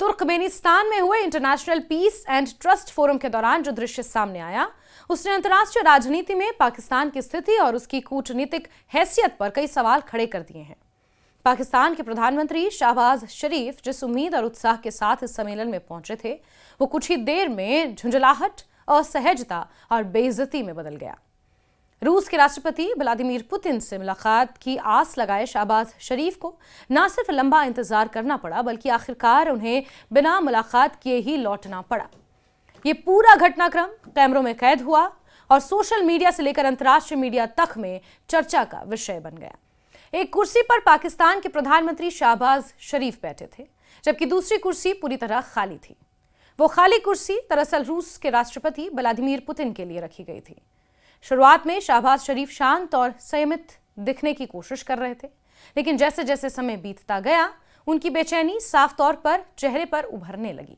Turkmenistan में हुए international peace and trust forum के दौरान जो दृश्य सामने आया, उसने अंतर्राष्ट्रीय राजनीति में पाकिस्तान की स्थिति और उसकी कूटनीतिक हैसियत पर कई सवाल खड़े कर दिए हैं। पाकिस्तान के प्रधानमंत्री शहबाज शरीफ जिस उम्मीद और उत्साह के साथ इस सम्मेलन में पहुंचे थे, वो कुछ ही देर में झुंझलाहट, असहजता और बेइज्जती में बदल गया। रूस के राष्ट्रपति व्लादिमीर पुतिन से मुलाकात की आस लगाए शहबाज शरीफ को न सिर्फ लंबा इंतजार करना पड़ा, बल्कि आखिरकार उन्हें बिना मुलाकात किए ही लौटना पड़ा। ये पूरा घटनाक्रम कैमरों में कैद हुआ और सोशल मीडिया से लेकर अंतर्राष्ट्रीय मीडिया तक में चर्चा का विषय बन गया। एक कुर्सी पर पाकिस्तान के प्रधानमंत्री शहबाज शरीफ बैठे थे, जबकि दूसरी कुर्सी पूरी तरह खाली थी। वो खाली कुर्सी दरअसल रूस के राष्ट्रपति व्लादिमीर पुतिन के लिए रखी गई थी। शुरुआत में शहबाज शरीफ शांत और संयमित दिखने की कोशिश कर रहे थे, लेकिन जैसे जैसे समय बीतता गया, उनकी बेचैनी साफ तौर पर चेहरे पर उभरने लगी।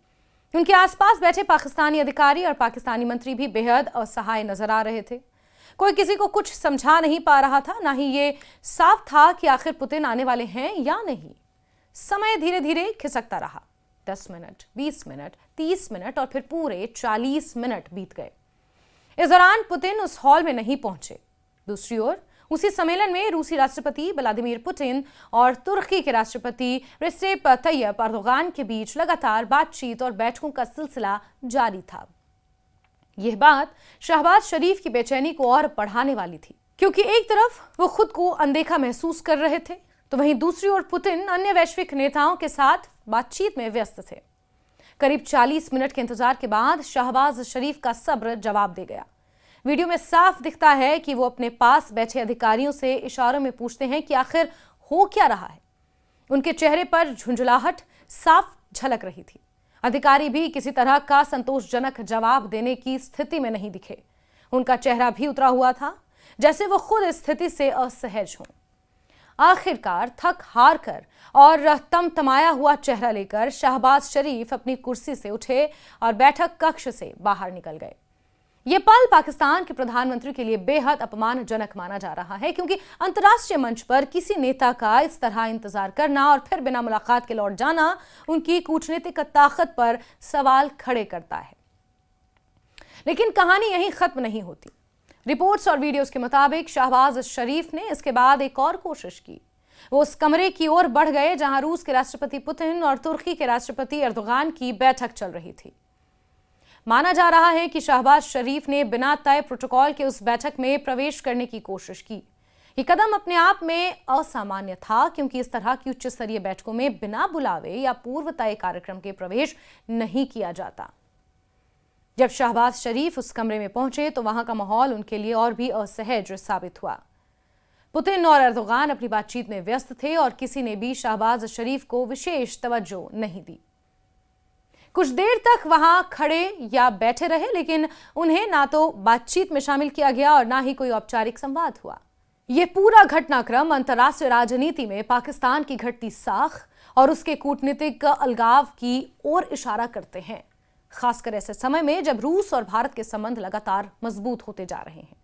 उनके आसपास बैठे पाकिस्तानी अधिकारी और पाकिस्तानी मंत्री भी बेहद असहाय नजर आ रहे थे। कोई किसी को कुछ समझा नहीं पा रहा था, ना ही ये साफ था कि आखिर पुतिन आने वाले हैं या नहीं। समय धीरे धीरे खिसकता रहा। 10 मिनट, 20 मिनट, 30 मिनट और फिर पूरे 40 मिनट बीत गए। इस दौरान पुतिन उस हॉल में नहीं पहुंचे। दूसरी ओर उसी सम्मेलन में रूसी राष्ट्रपति व्लादिमीर पुतिन और तुर्की के राष्ट्रपति रेसेप तैयप एर्दोगान के बीच लगातार बातचीत और बैठकों का सिलसिला जारी था। यह बात शहबाज शरीफ की बेचैनी को और बढ़ाने वाली थी, क्योंकि एक तरफ वो खुद को अनदेखा महसूस कर रहे थे, तो वहीं दूसरी ओर पुतिन अन्य वैश्विक नेताओं के साथ बातचीत में व्यस्त थे। करीब 40 मिनट के इंतजार के बाद शहबाज शरीफ का सब्र जवाब दे गया। वीडियो में साफ दिखता है कि वो अपने पास बैठे अधिकारियों से इशारों में पूछते हैं कि आखिर हो क्या रहा है। उनके चेहरे पर झुंझलाहट साफ झलक रही थी। अधिकारी भी किसी तरह का संतोषजनक जवाब देने की स्थिति में नहीं दिखे। उनका चेहरा भी उतरा हुआ था, जैसे वो खुद इस स्थिति से असहज हों। आखिरकार थक हार कर और तमतमाया हुआ चेहरा लेकर शहबाज शरीफ अपनी कुर्सी से उठे और बैठक कक्ष से बाहर निकल गए। ये पल पाकिस्तान के प्रधानमंत्री के लिए बेहद अपमानजनक माना जा रहा है, क्योंकि अंतर्राष्ट्रीय मंच पर किसी नेता का इस तरह इंतजार करना और फिर बिना मुलाकात के लौट जाना उनकी कूटनीतिक ताकत पर सवाल खड़े करता है। लेकिन कहानी यहीं खत्म नहीं होती। रिपोर्ट्स और वीडियोस के मुताबिक शहबाज शरीफ ने इसके बाद एक और कोशिश की। वो उस कमरे की ओर बढ़ गए जहां रूस के राष्ट्रपति पुतिन और तुर्की के राष्ट्रपति एर्दोगान की बैठक चल रही थी। माना जा रहा है कि शहबाज शरीफ ने बिना तय प्रोटोकॉल के उस बैठक में प्रवेश करने की कोशिश की। ये कदम अपने आप में असामान्य था, क्योंकि इस तरह की उच्च स्तरीय बैठकों में बिना बुलावे या पूर्व तय कार्यक्रम के प्रवेश नहीं किया जाता। जब शहबाज शरीफ उस कमरे में पहुंचे तो वहां का माहौल उनके लिए और भी असहज साबित हुआ। पुतिन और एर्दोगान अपनी बातचीत में व्यस्त थे और किसी ने भी शहबाज शरीफ को विशेष तवज्जो नहीं दी। कुछ देर तक वहां खड़े या बैठे रहे, लेकिन उन्हें ना तो बातचीत में शामिल किया गया और ना ही कोई औपचारिक संवाद हुआ। यह पूरा घटनाक्रम अंतर्राष्ट्रीय राजनीति में पाकिस्तान की घटती साख और उसके कूटनीतिक अलगाव की ओर इशारा करते हैं, खासकर ऐसे समय में जब रूस और भारत के संबंध लगातार मजबूत होते जा रहे हैं।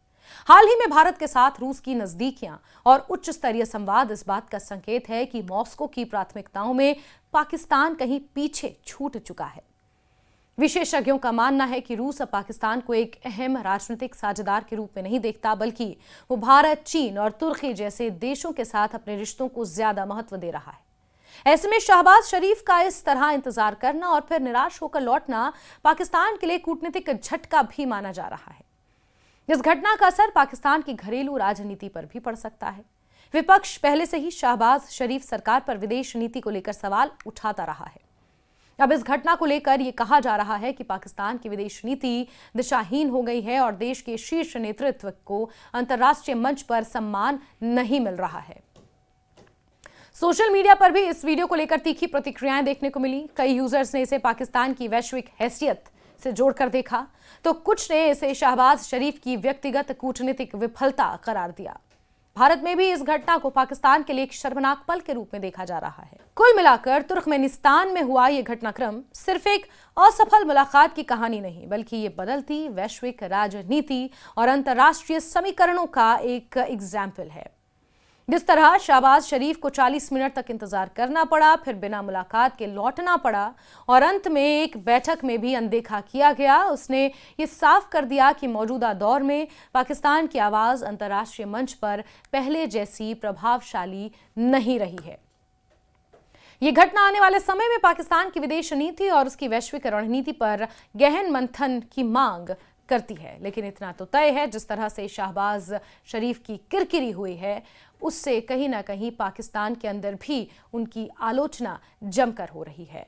हाल ही में भारत के साथ रूस की नजदीकियां और उच्च स्तरीय संवाद इस बात का संकेत है कि मॉस्को की प्राथमिकताओं में पाकिस्तान कहीं पीछे छूट चुका है। विशेषज्ञों का मानना है कि रूस अब पाकिस्तान को एक अहम राजनीतिक साझेदार के रूप में नहीं देखता, बल्कि वो भारत, चीन और तुर्की जैसे देशों के साथ अपने रिश्तों को ज्यादा महत्व दे रहा है। ऐसे में शहबाज शरीफ का इस तरह इंतजार करना और फिर निराश होकर लौटना पाकिस्तान के लिए कूटनीतिक झटका भी माना जा रहा है। इस घटना का असर पाकिस्तान की घरेलू राजनीति पर भी पड़ सकता है। विपक्ष पहले से ही शहबाज शरीफ सरकार पर विदेश नीति को लेकर सवाल उठाता रहा है। अब इस घटना को लेकर यह कहा जा रहा है कि पाकिस्तान की विदेश नीति दिशाहीन हो गई है और देश के शीर्ष नेतृत्व को अंतर्राष्ट्रीय मंच पर सम्मान नहीं मिल रहा है। सोशल मीडिया पर भी इस वीडियो को लेकर तीखी प्रतिक्रियाएं देखने को मिली। कई यूजर्स ने इसे पाकिस्तान की वैश्विक हैसियत से जोड़कर देखा, तो कुछ ने इसे शहबाज शरीफ की व्यक्तिगत कूटनीतिक विफलता करार दिया। भारत में भी इस घटना को पाकिस्तान के लिए एक शर्मनाक पल के रूप में देखा जा रहा है। कुल मिलाकर तुर्कमेनिस्तान में हुआ यह घटनाक्रम सिर्फ एक असफल मुलाकात की कहानी नहीं, बल्कि ये बदलती वैश्विक राजनीति और अंतर्राष्ट्रीय समीकरणों का एक एग्जाम्पल है। जिस तरह शहबाज शरीफ को 40 मिनट तक इंतजार करना पड़ा, फिर बिना मुलाकात के लौटना पड़ा और अंत में एक बैठक में भी अनदेखा किया गया, उसने ये साफ कर दिया कि मौजूदा दौर में पाकिस्तान की आवाज अंतर्राष्ट्रीय मंच पर पहले जैसी प्रभावशाली नहीं रही है। ये घटना आने वाले समय में पाकिस्तान की विदेश नीति और उसकी वैश्विक रणनीति पर गहन मंथन की मांग करती है। लेकिन इतना तो तय है, जिस तरह से शहबाज शरीफ की किरकिरी हुई है, उससे कहीं ना कहीं पाकिस्तान के अंदर भी उनकी आलोचना जमकर हो रही है।